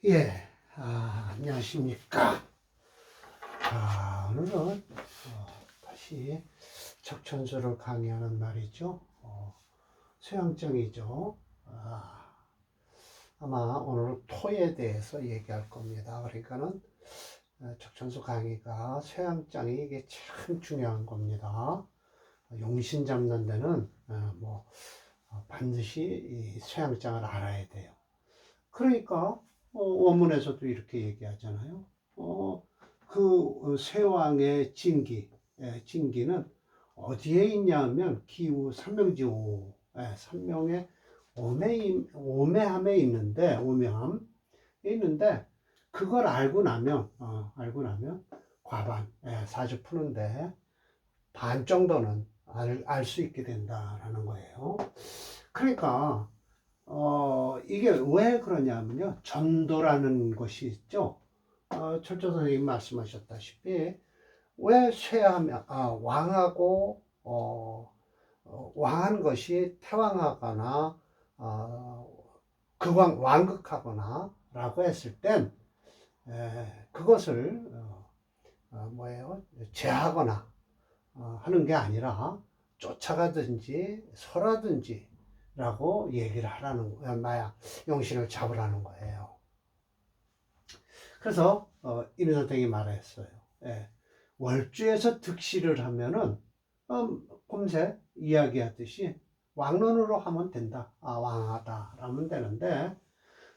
예, 안녕하십니까. 오늘은 다시 적천수를 강의하는 날이죠. 수양정이죠. 아마 오늘 토에 대해서 얘기할 겁니다. 그러니까는 적천수 강의가 쇠양장이 이게 참 중요한 겁니다. 용신 잡는 데는 반드시 이 쇠양장을 알아야 돼요. 그러니까 원문에서도 이렇게 얘기하잖아요. 그 쇠왕의 진기는 어디에 있냐면 기우 삼명지오, 삼명의 오매함에 있는데, 오매함 있는데, 그걸 알고 나면 과반, 사주 푸는데 반 정도는 알 수 있게 된다라는 거예요. 그러니까 이게 왜 그러냐면요. 전도라는 것이 있죠. 철조 선생님 말씀하셨다시피, 왜 쇠하면, 왕하고, 왕한 것이 태왕하거나, 왕극하거나, 라고 했을 땐, 그것을, 제하거나, 하는 게 아니라, 쫓아가든지, 설하든지, 라고 얘기를 하라는 거야. 용신을 잡으라는 거예요. 그래서 임선택이 말했어요. 월주에서 득실을 하면은 곰새 이야기하듯이 왕론으로 하면 된다. 왕하다 라면 되는데,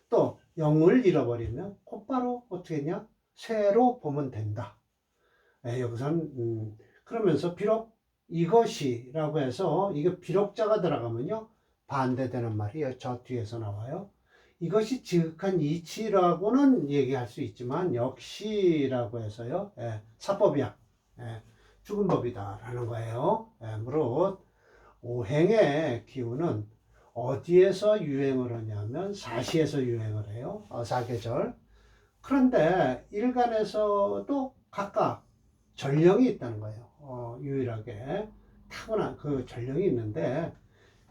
또 영을 잃어버리면 곧바로 어떻게 했냐? 새로 보면 된다. 여기서는 그러면서 비록 이것이라고 해서 이게 비록자가 들어가면요 반대되는 말이 저 뒤에서 나와요. 이것이 지극한 이치라고는 얘기할 수 있지만 역시라고 해서요, 사법이야, 죽은 법이다라는 거예요. 무릇 오행의 기운은 어디에서 유행을 하냐면 사시에서 유행을 해요. 사계절. 그런데 일간에서도 각각 전령이 있다는 거예요. 유일하게 타고난 그 전령이 있는데,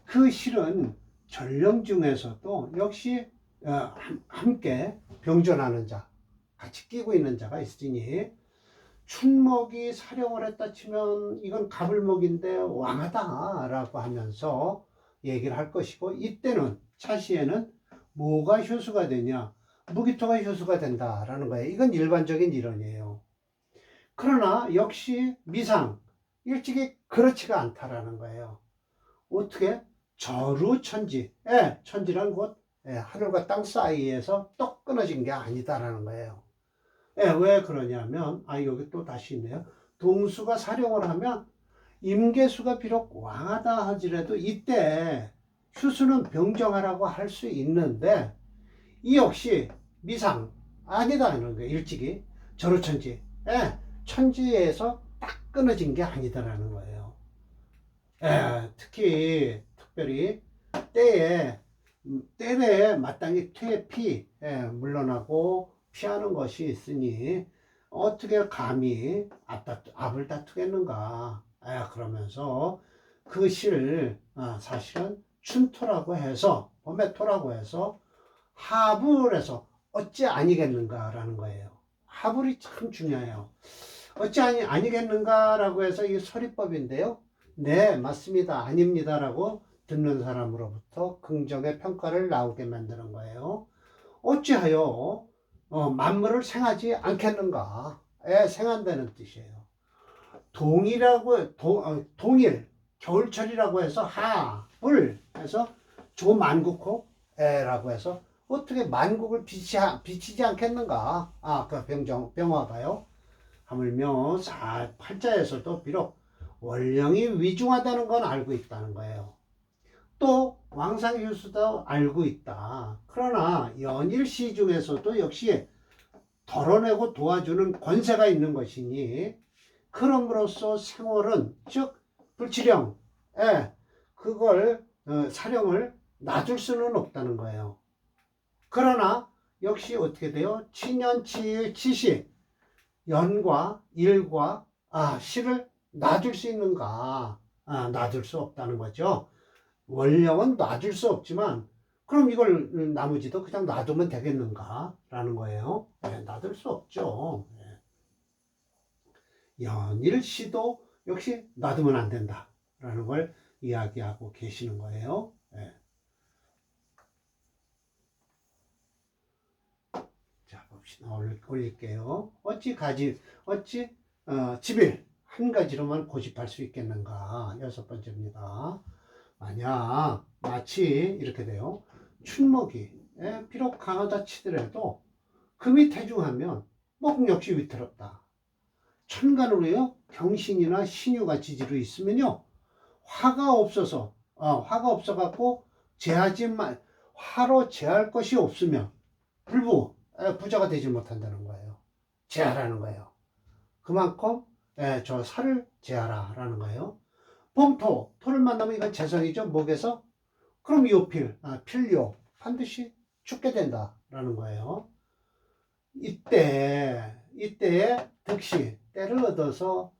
그 실은 전령 중에서도 역시 함께 병존하는 자, 같이 끼고 있는 자가 있으니, 춘목이 사령을 했다 치면 이건 가불목인데 왕하다 라고 하면서 얘기를 할 것이고, 이때는 차시에는 뭐가 효수가 되냐? 무기토가 효수가 된다라는 거예요. 이건 일반적인 이론이에요. 그러나 역시 미상, 일찍이 그렇지가 않다라는 거예요. 어떻게? 저루천지, 천지란 곧 하늘과 땅 사이에서 떡 끊어진 게 아니다라는 거예요. 왜 그러냐면, 여기 또 다시 있네요. 동수가 사령을 하면 임계수가 비록 왕하다 하더라도 이때 휴수는 병정하라고 할 수 있는데, 이 역시 미상 아니다라는 거예요. 일찍이 저루천지, 천지에서 딱 끊어진 게 아니다라는 거예요. 특별히 때에 마땅히 퇴피, 물러나고 피하는 것이 있으니 어떻게 감히 앞을 다투겠는가. 그러면서 그 실, 사실은 춘토라고 해서, 봄의토라고 해서 합을 해서 어찌 아니겠는가라는 거예요. 합을이 참 중요해요. 어찌 아니겠는가라고 해서 이 소리법인데요. 네, 맞습니다. 아닙니다라고 듣는 사람으로부터 긍정의 평가를 나오게 만드는 거예요. 어찌하여 만물을 생하지 않겠는가? 생한다는 뜻이에요. 동일, 겨울철이라고 해서 하불 해서 조만국호라고 해서 어떻게 만국을 비치지 않겠는가? 그 병화가요. 하물며 팔자에서도 비록 원령이 위중하다는 건 알고 있다는 거예요. 또 왕상휴수도 알고 있다. 그러나 연일시 중에서도 역시 덜어내고 도와주는 권세가 있는 것이니, 그럼으로써 생월은 즉 불치령, 그걸 사령을 놔줄 수는 없다는 거예요. 그러나 역시 어떻게 돼요? 치년치일 치시, 연과 일과 시를 놔줄 수 있는가? 놔줄 수 없다는 거죠. 원령은 놔줄 수 없지만 그럼 이걸 나머지도 그냥 놔두면 되겠는가? 라는 거예요. 네, 놔둘 수 없죠. 네. 연일시도 역시 놔두면 안 된다. 라는 걸 이야기하고 계시는 거예요. 네. 자, 봅시다. 올릴게요. 어찌 집일 한 가지로만 고집할 수 있겠는가? 6번째입니다. 만약 마치 이렇게 돼요. 춘목이 비록 강하다 치더라도 금이 태중하면 목 역시 위태롭다. 천간으로요 경신이나 신유가 지지로 있으면요 화가 없어갖고 화로 제할 것이 없으면 부자가 되지 못한다는 거예요. 제하라는 거예요. 그만큼 저 살을 제하라라는 거예요. 토를 만나면 이건 재성이죠. 목에서 그럼 필요 반드시 죽게 된다라는 거예요. 이때에 득시 때를 얻어서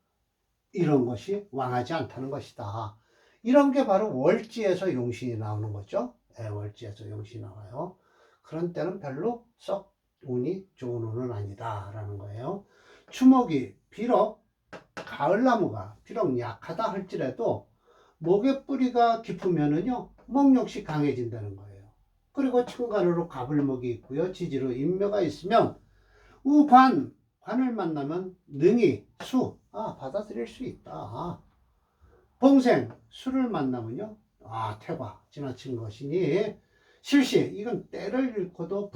이런 것이 왕하지 않다는 것이다. 이런 게 바로 월지에서 용신이 나오는 거죠. 월지에서 용신이 나와요. 그런 때는 별로 썩 운이 좋은 운은 아니다라는 거예요. 추목이 비록 가을나무가 비록 약하다 할지라도 목의 뿌리가 깊으면은요 목 역시 강해진다는 거예요. 그리고 천간으로 가불목이 있고요 지지로 인묘가 있으면 관을 만나면 능히 받아들일 수 있다. 봉생 수를 만나면요 태과 지나친 것이니 실시 이건 때를 잃고도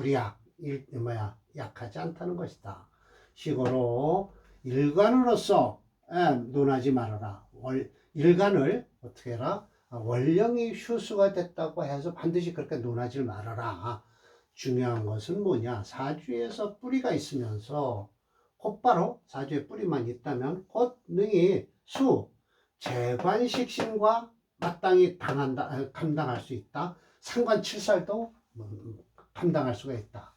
약하지 않다는 것이다. 시고로 일관으로서 논하지 말아라. 일간을 어떻게 해라? 월령이 휴수가 됐다고 해서 반드시 그렇게 논하지 말아라. 중요한 것은 뭐냐? 사주에서 뿌리가 있으면서 곧바로 사주에 뿌리만 있다면 곧 능히 재관식신과 마땅히 감당할 수 있다. 상관칠살도 감당할 수가 있다.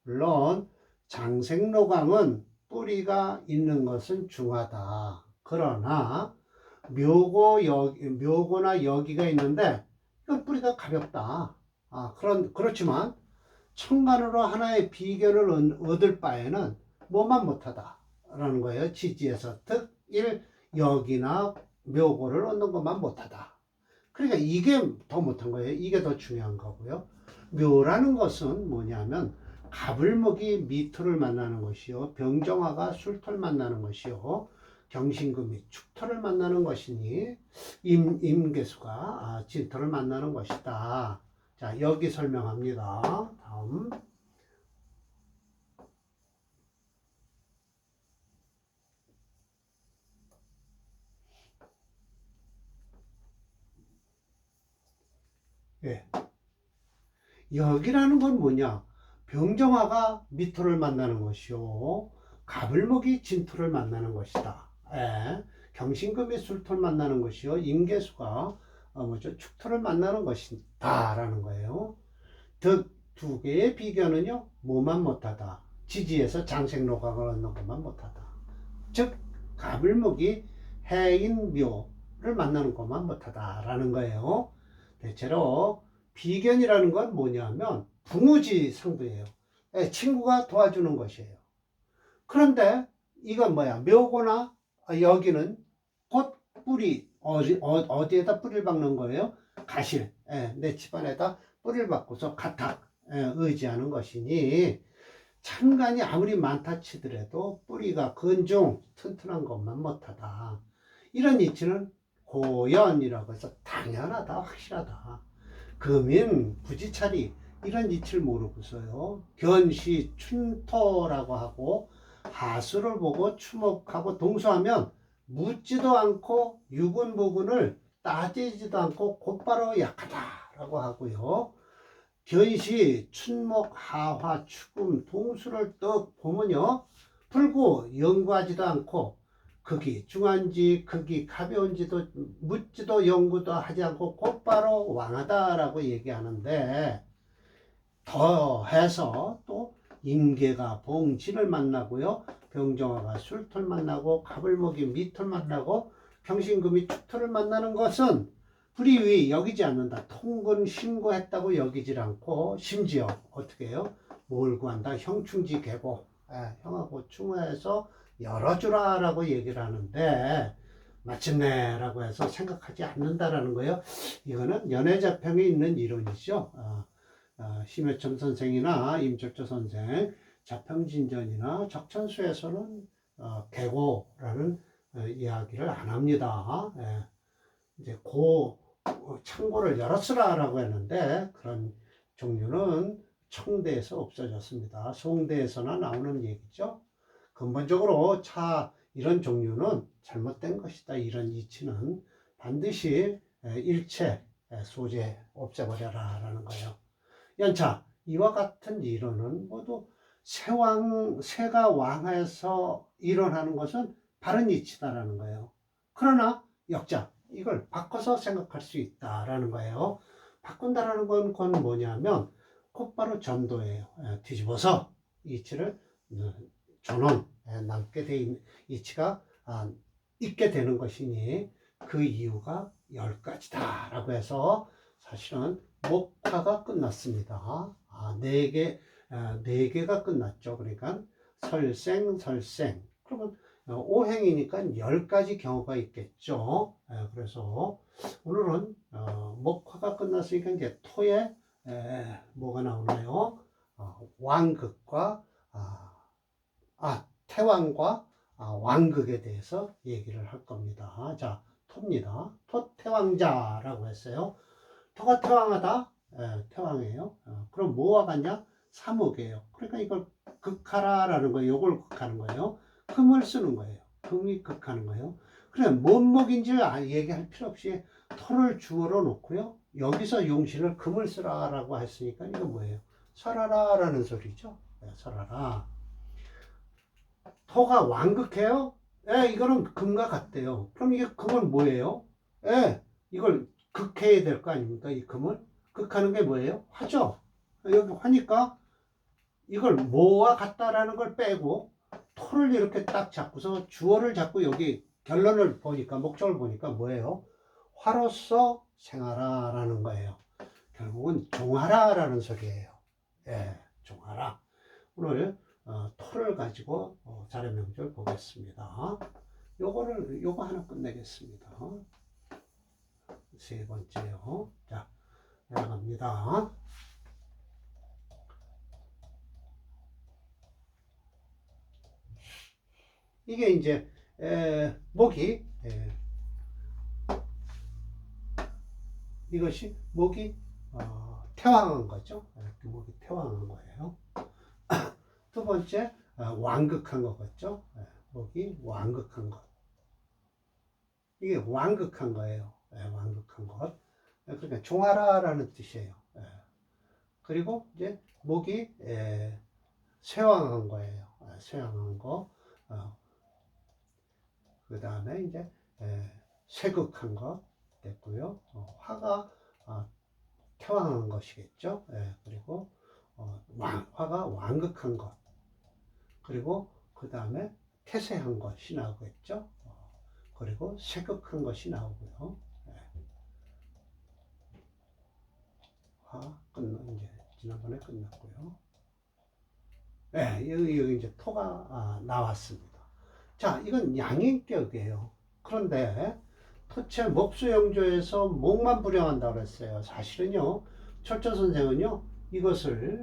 물론 장생로강은 뿌리가 있는 것은 중하다. 그러나 묘고나 여기가 있는데 이건 뿌리가 가볍다. 그렇지만 천간으로 하나의 비견을 얻을 바에는 뭐만 못하다 라는 거예요. 지지에서 여기나 묘고를 얻는 것만 못하다. 그러니까 이게 더 못한 거예요. 이게 더 중요한 거고요. 묘라는 것은 뭐냐면 가불목이 미토를 만나는 것이요 병정화가 술토를 만나는 것이요 경신금이 축토를 만나는 것이니 임계수가 진토를 만나는 것이다. 자, 여기 설명합니다. 다음. 여기라는 건 뭐냐? 병정화가 미토를 만나는 것이요 가불목이 진토를 만나는 것이다. 경신금이 술토를 만나는 것이요 임계수가 축토를 만나는 것이다 라는 거예요. 두 개의 비견은요 뭐만 못하다. 지지에서 장생로강을 얻는 것만 못하다. 즉 가불목이 해인묘를 만나는 것만 못하다 라는 거예요. 대체로 비견이라는 건 뭐냐면 붕우지 상도예요. 친구가 도와주는 것이에요. 그런데 이건 뭐야? 묘고나 여기는 곧 뿌리 어디에다 뿌리를 박는 거예요? 가실 내 집안에다 뿌리를 박고서 가탁 의지하는 것이니 천간이 아무리 많다 치더라도 뿌리가 건종 튼튼한 것만 못하다. 이런 이치는 고연이라고 해서 당연하다 확실하다. 금인 부지차리 이런 이치를 모르고서요 견시 춘토라고 하고 하수를 보고 추목하고 동수하면 묻지도 않고 유근무근을 따지지도 않고 곧바로 약하다라고 하고요. 견시 춘목 하화 추금 동수를 떡 보면요 불구 연구하지도 않고 극이 중한지 극이 가벼운지도 묻지도 연구도 하지 않고 곧바로 왕하다라고 얘기하는데 더해서 또 임계가 봉진을 만나고요 병정화가 술토를 만나고 가불목이 미토를 만나고 경신금이 축토를 만나는 것은 불이위 여기지 않는다. 통근 신고했다고 여기질 않고 심지어 어떻게 해요? 뭘 구한다? 형충지 계보. 형하고 충해서 열어주라 라고 얘기를 하는데 마침내라고 해서 생각하지 않는다라는 거예요. 이거는 연애자평에 있는 이론이죠. 심여첨 선생이나 임철조 선생 자평진전이나 적천수에서는 계고라는 이야기를 안 합니다. 이제 창고를 열었으라라고 했는데 그런 종류는 청대에서 없어졌습니다. 송대에서나 나오는 얘기죠. 근본적으로 이런 종류는 잘못된 것이다. 이런 이치는 반드시 일체 소재 없애버려라 라는 거예요. 연차 이와 같은 이론은 모두 새가 왕해서 일어나는 것은 바른 이치다라는 거예요. 그러나 역자 이걸 바꿔서 생각할 수 있다라는 거예요. 바꾼다라는 건 뭐냐면 곧바로 전도예요. 뒤집어서 이치를 전원 남게 돼 있는 이치가 있게 되는 것이니 그 이유가 10가지다라고 해서 사실은 목화가 끝났습니다. 네 개가 끝났죠. 그러니까 설생. 그러면 오행이니까 10가지 경우가 있겠죠. 그래서 오늘은 목화가 끝났으니까 이제 토에 뭐가 나오나요? 왕극과 태왕과 왕극에 대해서 얘기를 할 겁니다. 자, 토입니다. 토태왕자라고 했어요. 토가 태왕하다? 태왕이에요. 그럼 뭐와 같냐? 삼옥이에요. 그러니까 이걸 극하라라는 거예요. 이걸 극하는 거예요. 금을 쓰는 거예요. 금이 극하는 거예요. 그래, 뭔 목인지 얘기할 필요 없이 토를 주어로 놓고요. 여기서 용신을 금을 쓰라라고 했으니까 이거 뭐예요? 설하라라는 소리죠. 설하라. 토가 왕극해요? 이거는 금과 같대요. 그럼 이게 금은 뭐예요? 이걸 극해야 될 거 아닙니까? 이 금을 극하는 게 뭐예요? 화죠. 여기 화니까 이걸 뭐와 같다라는 걸 빼고 토를 이렇게 딱 잡고서 주어를 잡고 여기 결론을 보니까 목적을 보니까 뭐예요? 화로서 생하라라는 거예요. 결국은 종하라라는 소리예요. 종하라. 오늘 토를 가지고 자료명절 보겠습니다. 요거 하나 끝내겠습니다. 세 번째요. 자, 나갑니다. 이게 이제 목이 이것이 목이 태왕한 거죠. 목이 태왕한 거예요. 두 번째 완극한 거겠죠. 목이 완극한 것. 이게 완극한 거예요. 완극한 것. 그러니까 종하라라는 뜻이에요. 그리고 이제 목이 쇠왕한 거예요. 쇠왕한 거. 그 다음에 이제 쇠극한 것 됐고요. 화가 태왕한 것이겠죠. 그리고 화가 완극한 것. 그리고 그 다음에 태세한 것이 나오겠죠. 그리고 쇠극한 것이 나오고요. 이제 지난번에 끝났고요. 여기 이제 토가 나왔습니다. 자, 이건 양인격이에요. 그런데 토체 목수영조에서 목만 불영한다고 그랬어요. 사실은요, 철저 선생은요, 이것을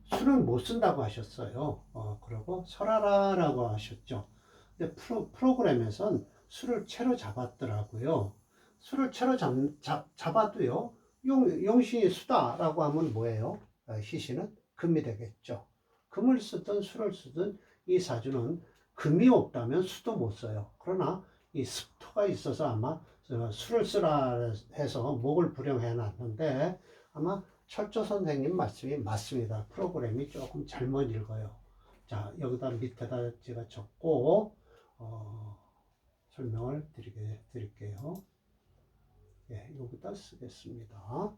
술은 못 쓴다고 하셨어요. 그리고 설하라라고 하셨죠. 근데 프로그램에선 술을 채로 잡았더라고요. 술을 채로 잡아도요, 용신이 수다라고 하면 뭐예요? 시신은 금이 되겠죠. 금을 쓰든 술을 쓰든 이 사주는 금이 없다면 수도 못 써요. 그러나 이 습토가 있어서 아마 술을 쓰라 해서 목을 불영해 놨는데 아마 철조 선생님 말씀이 맞습니다. 프로그램이 조금 잘못 읽어요. 자, 여기다 밑에다 제가 적고 설명을 드릴게요. 여기다 쓰겠습니다.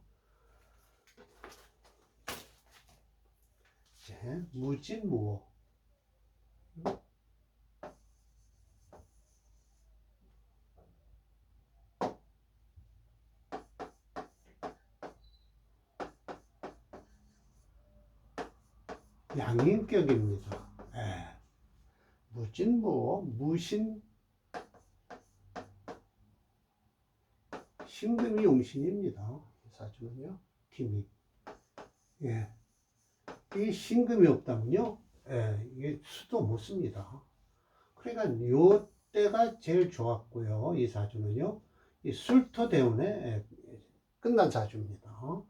이제 무진무호. 양인격입니다. 예. 무진무, 무신, 신금이 용신입니다. 이 사주는요. 김이. 예. 이 신금이 없다면요. 예, 이게 수도 못 씁니다. 그러니까 요 때가 제일 좋았고요. 이 사주는요. 이 술토대운에 끝난 사주입니다.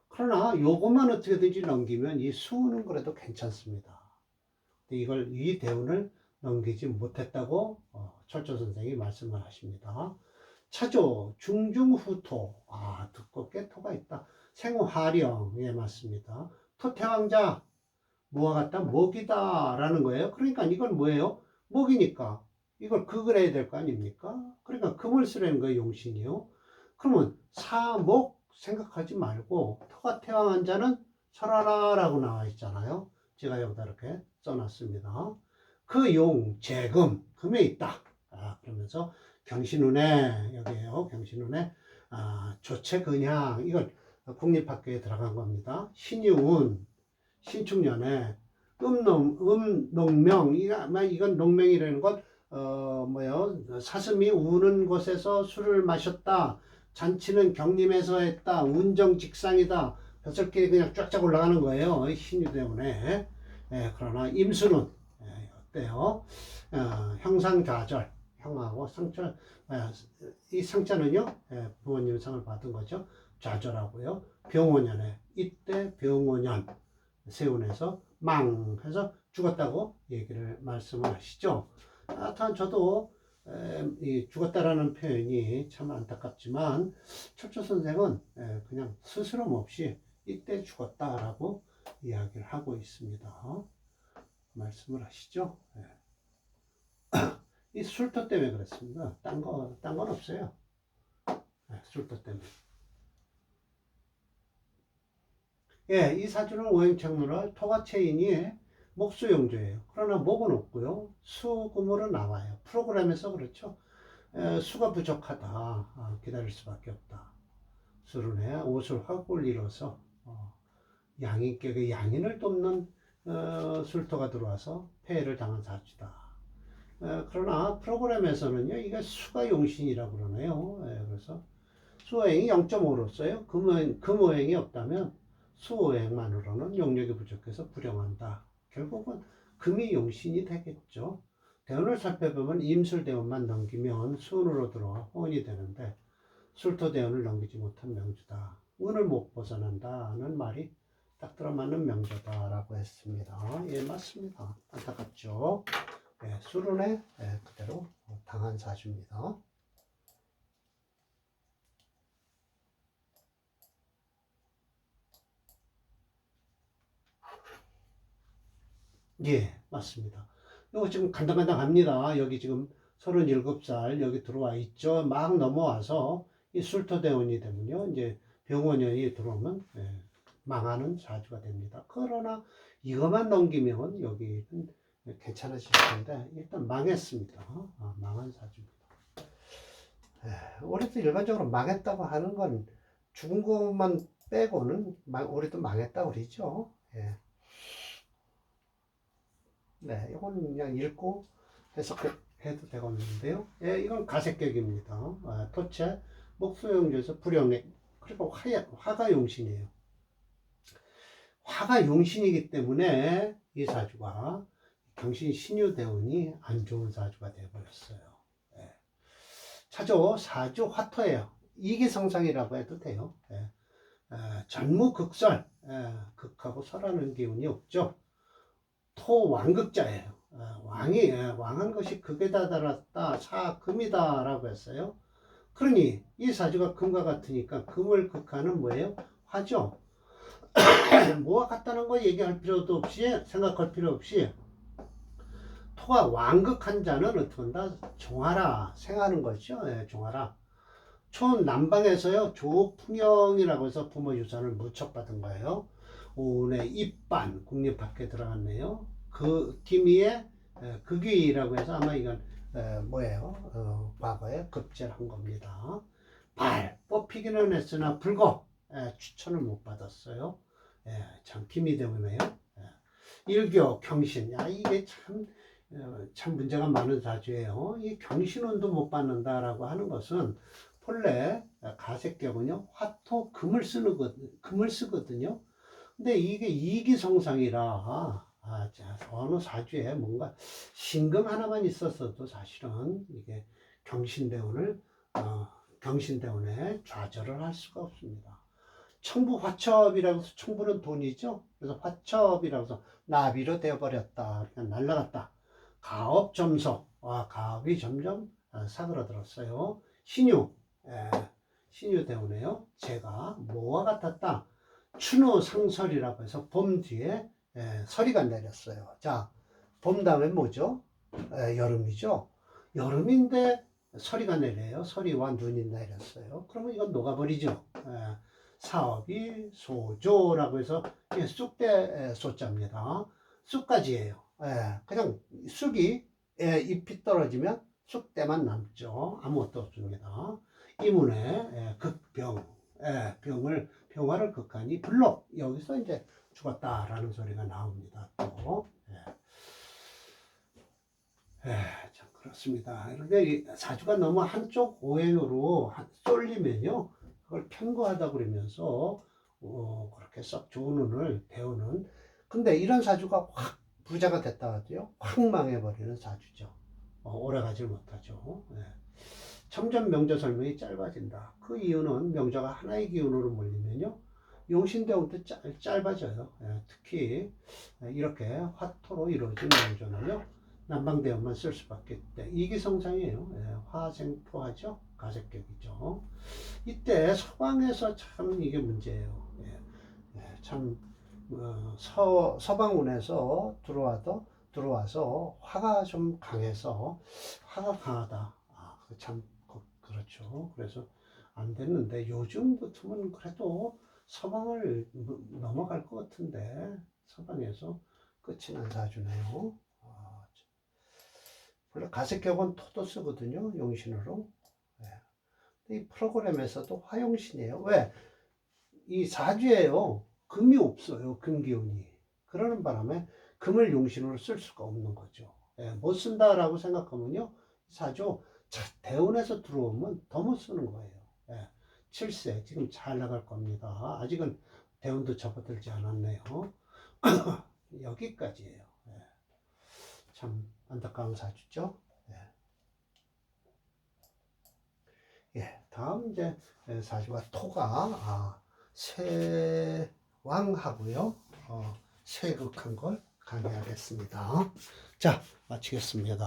그러나 요것만 어떻게든지 넘기면 이 수는 그래도 괜찮습니다. 이걸 이 대운을 넘기지 못했다고 철조 선생이 말씀을 하십니다. 차조 중중후토. 두껍게 토가 있다. 생화령. 예, 맞습니다. 토태왕자 뭐와 같다? 목이다 라는 거예요. 그러니까 이건 뭐예요? 목이니까 이걸 극을 해야 될 거 아닙니까? 그러니까 금을 쓰라는 거예요. 용신이요. 그러면 사목 생각하지 말고 토가 태왕한 자는 설하라 라고 나와 있잖아요. 제가 여기다 이렇게 써놨습니다. 그 용, 재금, 금에 있다. 그러면서 경신운에, 여기에요. 경신운에, 조체근양, 이건 국립학교에 들어간 겁니다. 신유운, 신축년에, 농명, 이건 농명이라는 건, 사슴이 우는 곳에서 술을 마셨다. 잔치는 경림에서 했다. 운정직상이다. 벼슬길이 그냥 쫙쫙 올라가는 거예요. 신유 때문에. 그러나 임수는, 어때요? 형상좌절, 형하고 상처, 이 상처는요, 부모님 상을 받은 거죠. 좌절하고요. 병오년에, 이때 병오년, 세운에서 망해서 죽었다고 얘기를 말씀을 하시죠. 하여튼 저도 이 죽었다라는 표현이 참 안타깝지만 철조 선생은 그냥 스스럼 없이 이때 죽었다라고 이야기를 하고 있습니다. 말씀을 하시죠. 이 술토 때문에 그렇습니다. 딴 건 없어요. 술토 때문에. 예, 이 사주는 오행청로를 토가체인이 목수용조예요. 그러나 목은 없고요. 수금으로 나와요. 프로그램에서 그렇죠. 수가 부족하다. 기다릴 수밖에 없다. 술은에 옷을 화골 이뤄서 양인격의 양인을 돕는 술토가 들어와서 폐해를 당한 사주다. 그러나 프로그램에서는요, 이게 수가 용신이라고 그러네요. 그래서 수오행이 0.5로 써요. 금오행이 없다면 수오행만으로는 용력이 부족해서 불용한다. 결국은 금이 용신이 되겠죠. 대운을 살펴보면 임술대운만 넘기면 수운으로 들어와 혼이 되는데 술토대운을 넘기지 못한 명주다. 운을 못 벗어난다는 말이 딱 들어맞는 명조다라고 했습니다. 예, 맞습니다. 안타깝죠. 수운에 그대로 당한 사주입니다. 예, 맞습니다. 이거 지금 간당간당합니다. 여기 지금 37살 여기 들어와 있죠. 막 넘어와서 이 술토대운이 되면요. 이제 병원연이 들어오면 망하는 사주가 됩니다. 그러나 이것만 넘기면 여기는 괜찮아질 텐데 일단 망했습니다. 망한 사주입니다. 우리도 일반적으로 망했다고 하는 건 죽은 것만 빼고는 우리도 망했다고 그러죠. 네, 이건 그냥 읽고 해석해도 되겠는데요. 이건 가색격입니다. 토체, 목수용조에서 불용액, 그리고 화가 용신이에요. 화가 용신이기 때문에 이 사주가 경신 신유대운이 안 좋은 사주가 되어버렸어요. 차조 사주 화토예요. 이기성상이라고 해도 돼요. 전무극설, 극하고 설하는 기운이 없죠. 토왕극자예요. 왕한 것이 극에다 달았다. 사금이다 라고 했어요. 그러니 이 사주가 금과 같으니까 금을 극하는 뭐예요? 화죠. 뭐와 같다는 거 얘기할 필요도 없이 생각할 필요 없이 토가 왕극한 자는 어떻게 한다? 종하라 생하는 거죠. 종하라. 초남방에서요 조풍영이라고 해서 부모 유산을 무척 받은 거예요. 오늘 입반 국립학교에 들어갔네요. 그 김희의 극위라고 해서 아마 이건 뭐예요? 과거에 급제를 한 겁니다. 뽑히기는 했으나 불고 추천을 못 받았어요. 참 김희 때문에요. 일교, 경신. 야, 이게 참 문제가 많은 사주예요. 이 경신운도 못 받는다라고 하는 것은 본래 가색격은요, 화토, 금을 쓰거든요. 근데 이게 이기성상이라, 자, 어느 사주에 뭔가 신금 하나만 있었어도 사실은 이게 경신대운을, 경신대운에 좌절을 할 수가 없습니다. 청부 화첩이라고 해서 청부는 돈이죠. 그래서 화첩이라고 해서 나비로 되어버렸다. 그러니까 날라갔다. 가업 점소. 가업이 점점 사그러들었어요. 신유. 신유 대운에요. 제가 뭐와 같았다. 추노 상설이라고 해서 봄 뒤에 서리가 내렸어요. 자, 봄 다음에 뭐죠? 여름이죠. 여름인데 서리가 내려요. 서리와 눈이 내렸어요. 그러면 이건 녹아버리죠. 사업이 소조라고 해서 쑥대 소자입니다. 쑥까지예요. 그냥 쑥이 잎이 떨어지면 쑥대만 남죠. 아무것도 없습니다. 이문에 극병, 병화를 극하니 불록 여기서 이제 죽었다라는 소리가 나옵니다. 또 참 그렇습니다. 그런데 사주가 너무 한쪽 오행으로 쏠리면요, 그걸 편고하다 그러면서 그렇게 썩 좋은 운을 배우는. 근데 이런 사주가 확 부자가 됐다 하죠. 확 망해버리는 사주죠. 오래가지 못하죠. 점점 명저 설명이 짧아진다. 그 이유는 명저가 하나의 기운으로 몰리면요, 용신대운도 짧아져요. 특히 이렇게 화토로 이루어진 명저는요, 남방대운만 쓸 수밖에 없대. 이기성상이에요. 화생토하죠. 가색격이죠. 이때 서방에서 참 이게 문제예요. 참 서방운에서 들어와서 화가 좀 강해서, 화가 강하다. 참 그렇죠. 그래서 안 됐는데 요즘 같으면 그래도 서방을 넘어갈 것 같은데 서방에서 끝이 난 사주네요. 원래 가색격은 토도 쓰거든요. 용신으로. 이 프로그램에서도 화용신이에요. 왜? 이 사주에요, 금이 없어요. 금기운이. 그러는 바람에 금을 용신으로 쓸 수가 없는 거죠. 못 쓴다라고 생각하면요, 사주 대운에서 들어오면 더 못 쓰는 거예요. 7세 지금 잘 나갈 겁니다. 아직은 대운도 접어들지 않았네요. 여기까지예요. 참 안타까운 사주죠. 다음 이제 사주가 토가 세왕하고요. 세극한 걸 강의하겠습니다. 자, 마치겠습니다.